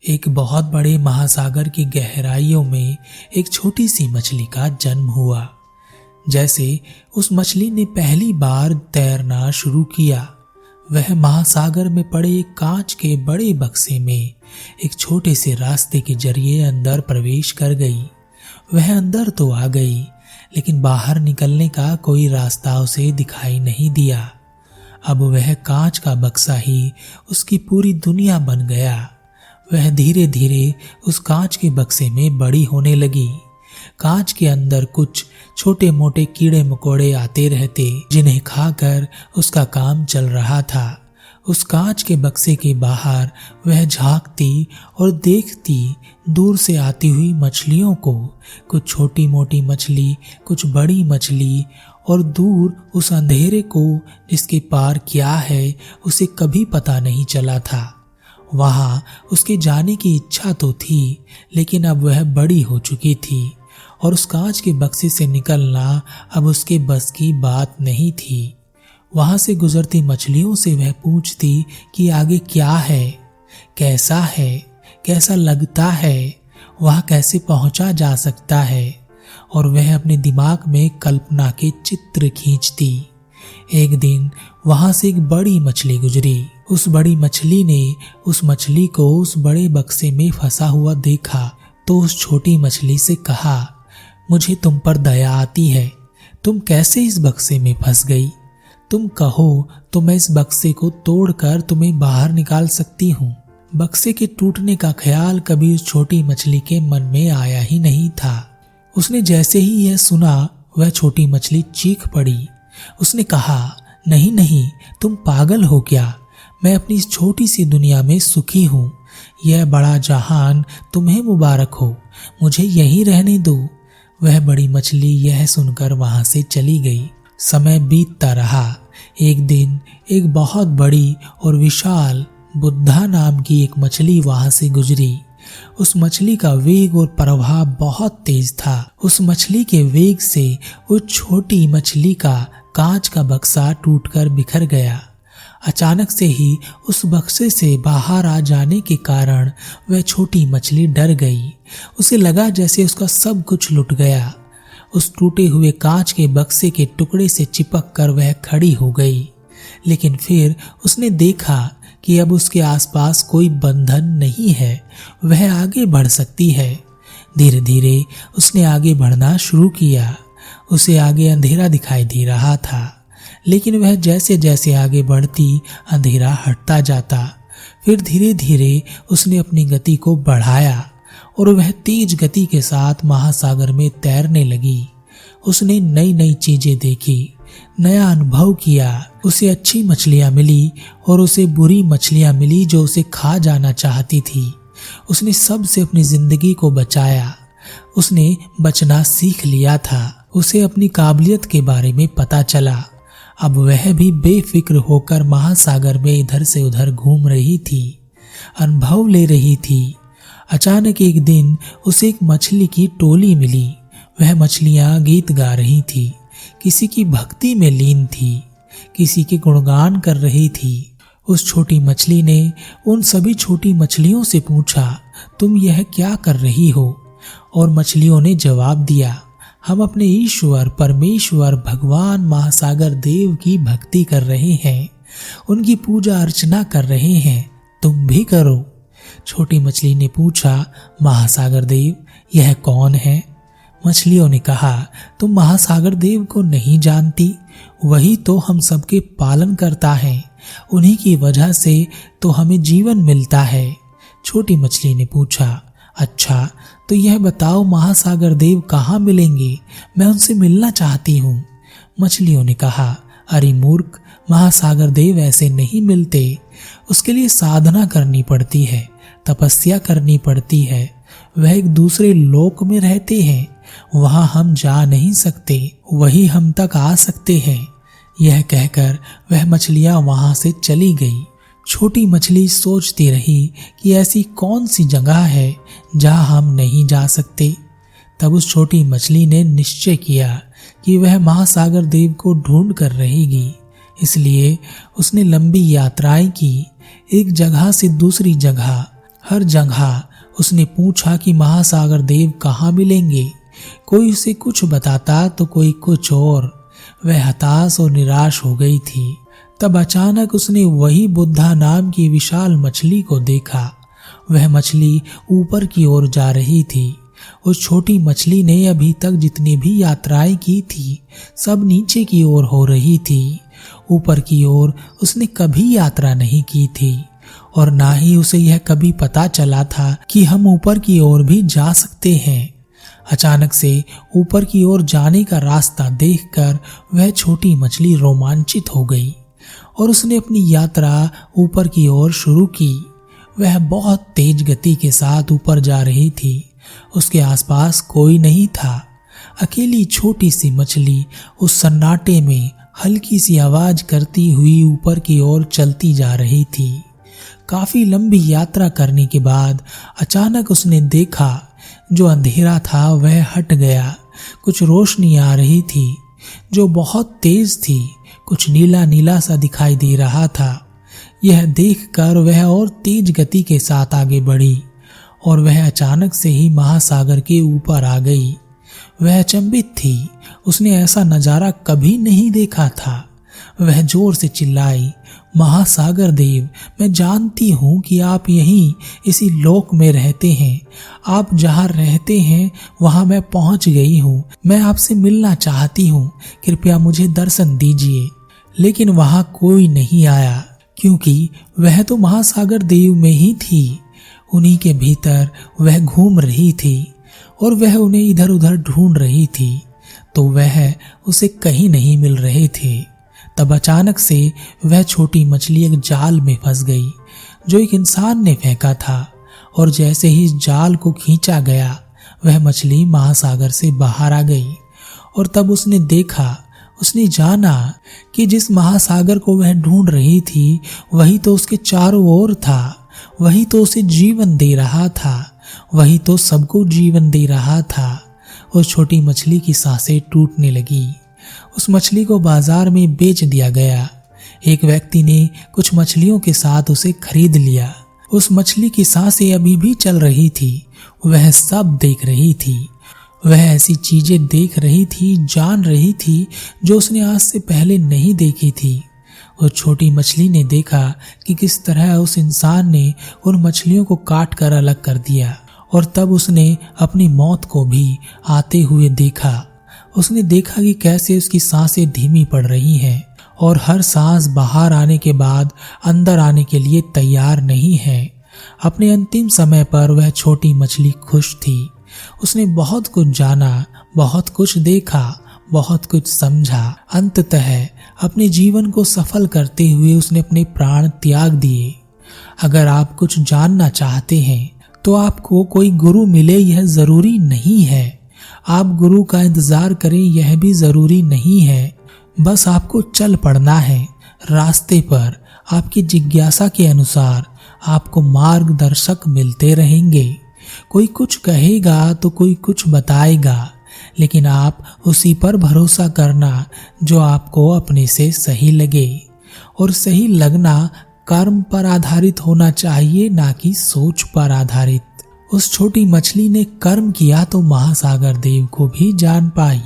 एक बहुत बड़े महासागर की गहराइयों में एक छोटी सी मछली का जन्म हुआ। जैसे उस मछली ने पहली बार तैरना शुरू किया, वह महासागर में पड़े एक कांच के बड़े बक्से में एक छोटे से रास्ते के जरिए अंदर प्रवेश कर गई। वह अंदर तो आ गई, लेकिन बाहर निकलने का कोई रास्ता उसे दिखाई नहीं दिया। अब वह कांच का बक्सा ही उसकी पूरी दुनिया बन गया। वह धीरे धीरे उस कांच के बक्से में बड़ी होने लगी। कांच के अंदर कुछ छोटे मोटे कीड़े मकोड़े आते रहते, जिन्हें खाकर उसका काम चल रहा था। उस कांच के बक्से के बाहर वह झांकती और देखती दूर से आती हुई मछलियों को, कुछ छोटी मोटी मछली, कुछ बड़ी मछली, और दूर उस अंधेरे को जिसके पार क्या है उसे कभी पता नहीं चला था। वहां उसके जाने की इच्छा तो थी, लेकिन अब वह बड़ी हो चुकी थी और उस कांच के बक्से से निकलना अब उसके बस की बात नहीं थी। वहां से गुजरती मछलियों से वह पूछती कि आगे क्या है, कैसा लगता है, वहां कैसे पहुंचा जा सकता है, और वह अपने दिमाग में कल्पना के चित्र खींचती। एक दिन वहां से एक बड़ी मछली गुजरी। उस बड़ी मछली ने उस मछली को उस बड़े बक्से में फंसा हुआ देखा तो उस छोटी मछली से कहा, मुझे तुम पर दया आती है, तुम कैसे इस बक्से में फंस गई? तुम कहो तो मैं इस बक्से को तोड़कर तुम्हें बाहर निकाल सकती हूँ। बक्से के टूटने का ख्याल कभी उस छोटी मछली के मन में आया ही नहीं था। उसने जैसे ही यह सुना, वह छोटी मछली चीख पड़ी। उसने कहा, नहीं, तुम पागल हो क्या? मैं अपनी इस छोटी सी दुनिया में सुखी हूँ। यह बड़ा जहान तुम्हें मुबारक हो, मुझे यहीं रहने दो। वह बड़ी मछली यह सुनकर वहां से चली गई। समय बीतता रहा। एक दिन एक बहुत बड़ी और विशाल बुद्धा नाम की एक मछली वहां से गुजरी। उस मछली का वेग और प्रवाह बहुत तेज था। उस मछली के वेग से उस छोटी मछली का कांच का बक्सा टूटकर बिखर गया। अचानक से ही उस बक्से से बाहर आ जाने के कारण वह छोटी मछली डर गई। उसे लगा जैसे उसका सब कुछ लुट गया। उस टूटे हुए कांच के बक्से के टुकड़े से चिपक कर वह खड़ी हो गई, लेकिन फिर उसने देखा कि अब उसके आसपास कोई बंधन नहीं है, वह आगे बढ़ सकती है। धीरे धीरे उसने आगे बढ़ना शुरू किया। उसे आगे अंधेरा दिखाई दे रहा था, लेकिन वह जैसे जैसे आगे बढ़ती अंधेरा हटता जाता। फिर धीरे धीरे उसने अपनी गति को बढ़ाया और वह तेज गति के साथ महासागर में तैरने लगी। उसने नई नई चीजें देखी, नया अनुभव किया। उसे अच्छी मछलियां मिली और उसे बुरी मछलियां मिली जो उसे खा जाना चाहती थी। उसने सबसे अपनी जिंदगी को बचाया। उसने बचना सीख लिया था। उसे अपनी काबिलियत के बारे में पता चला। अब वह भी बेफिक्र होकर महासागर में इधर से उधर घूम रही थी, अनुभव ले रही थी। अचानक एक दिन उसे एक मछली की टोली मिली। वह मछलियां गीत गा रही थी, किसी की भक्ति में लीन थी, किसी के गुणगान कर रही थी। उस छोटी मछली ने उन सभी छोटी मछलियों से पूछा, तुम यह क्या कर रही हो? और मछलियों ने जवाब दिया, हम अपने ईश्वर परमेश्वर भगवान महासागर देव की भक्ति कर रहे हैं, उनकी पूजा अर्चना कर रहे हैं, तुम भी करो। छोटी मछली ने पूछा, महासागर देव यह कौन है? मछलियों ने कहा, तुम महासागर देव को नहीं जानती? वही तो हम सबके पालन करता है, उन्हीं की वजह से तो हमें जीवन मिलता है। छोटी मछली ने पूछा, अच्छा तो यह बताओ महासागर देव कहाँ मिलेंगे? मैं उनसे मिलना चाहती हूँ। मछलियों ने कहा, अरे मूर्ख, महासागर देव ऐसे नहीं मिलते। उसके लिए साधना करनी पड़ती है, तपस्या करनी पड़ती है। वह एक दूसरे लोक में रहते हैं, वहां हम जा नहीं सकते, वही हम तक आ सकते हैं। यह कहकर वह मछलियां वहां से चली गई। छोटी मछली सोचती रही कि ऐसी कौन सी जगह है जहां हम नहीं जा सकते। तब उस छोटी मछली ने निश्चय किया कि वह महासागर देव को ढूंढ कर रहेगी। इसलिए उसने लंबी यात्राएं की, एक जगह से दूसरी जगह, हर जगह उसने पूछा कि महासागर देव कहाँ मिलेंगे। कोई उसे कुछ बताता तो कोई कुछ और। वह हताश और निराश हो गई थी। तब अचानक उसने वही बुद्धा नाम की विशाल मछली को देखा। वह मछली ऊपर की ओर जा रही थी। उस छोटी मछली ने अभी तक जितनी भी यात्राएं की थी सब नीचे की ओर हो रही थी। ऊपर की ओर उसने कभी यात्रा नहीं की थी और ना ही उसे यह कभी पता चला था कि हम ऊपर की ओर भी जा सकते हैं। अचानक से ऊपर की ओर जाने का रास्ता देखकर वह छोटी मछली रोमांचित हो गई और उसने अपनी यात्रा ऊपर की ओर शुरू की। वह बहुत तेज गति के साथ ऊपर जा रही थी। उसके आसपास कोई नहीं था। अकेली छोटी सी मछली उस सन्नाटे में हल्की सी आवाज करती हुई ऊपर की ओर चलती जा रही थी। काफी लंबी यात्रा करने के बाद अचानक उसने देखा जो अंधेरा था वह हट गया। कुछ रोशनी आ रही थी जो बहुत तेज थी। कुछ नीला नीला सा दिखाई दे रहा था। यह देखकर वह और तेज गति के साथ आगे बढ़ी और वह अचानक से ही महासागर के ऊपर आ गई। वह अचंभित थी। उसने ऐसा नजारा कभी नहीं देखा था। वह जोर से चिल्लाई, महासागर देव, मैं जानती हूँ कि आप यहीं इसी लोक में रहते हैं। आप जहाँ रहते हैं वहाँ मैं पहुँच गई हूँ। मैं आपसे मिलना चाहती हूँ। कृपया मुझे दर्शन दीजिए। लेकिन वहाँ कोई नहीं आया क्योंकि वह तो महासागर देव में ही थी। उन्हीं के भीतर वह घूम रही थी और वह उन्हें इधर उधर ढूंढ रही थी तो वह उसे कहीं नहीं मिल रहे थे। तब अचानक से वह छोटी मछली एक जाल में फंस गई जो एक इंसान ने फेंका था और जैसे ही इस जाल को खींचा गया वह मछली महासागर से बाहर आ गई। और तब उसने देखा, उसने जाना कि जिस महासागर को वह ढूंढ रही थी वही तो उसके चारों ओर था। वही तो उसे जीवन दे रहा था। वही तो सबको जीवन दे रहा था। उस छोटी मछली की सांसें टूटने लगी। उस मछली को बाजार में बेच दिया गया। एक व्यक्ति ने कुछ मछलियों के साथ उसे खरीद लिया। उस मछली की सांसें अभी भी चल रही थी। वह सब देख रही थी। वह ऐसी चीजें देख रही थी, जान रही थी जो उसने आज से पहले नहीं देखी थी। उस छोटी मछली ने देखा कि किस तरह उस इंसान ने उन मछलियों को काट कर अलग कर दिया और तब उसने अपनी मौत को भी आते हुए देखा। उसने देखा कि कैसे उसकी सांसें धीमी पड़ रही हैं और हर सांस बाहर आने के बाद अंदर आने के लिए तैयार नहीं है। अपने अंतिम समय पर वह छोटी मछली खुश थी। उसने बहुत कुछ जाना, बहुत कुछ देखा, बहुत कुछ समझा। अंततः अपने जीवन को सफल करते हुए उसने अपने प्राण त्याग दिए। अगर आप कुछ जानना चाहते हैं तो आपको कोई गुरु मिले यह जरूरी नहीं है। आप गुरु का इंतजार करें यह भी जरूरी नहीं है। बस आपको चल पड़ना है। रास्ते पर आपकी जिज्ञासा के अनुसार आपको मार्गदर्शक मिलते रहेंगे। कोई कुछ कहेगा तो कोई कुछ बताएगा, लेकिन आप उसी पर भरोसा करना जो आपको अपने से सही लगे। और सही लगना कर्म पर आधारित होना चाहिए, ना कि सोच पर आधारित। उस छोटी मछली ने कर्म किया तो महासागर देव को भी जान पाई।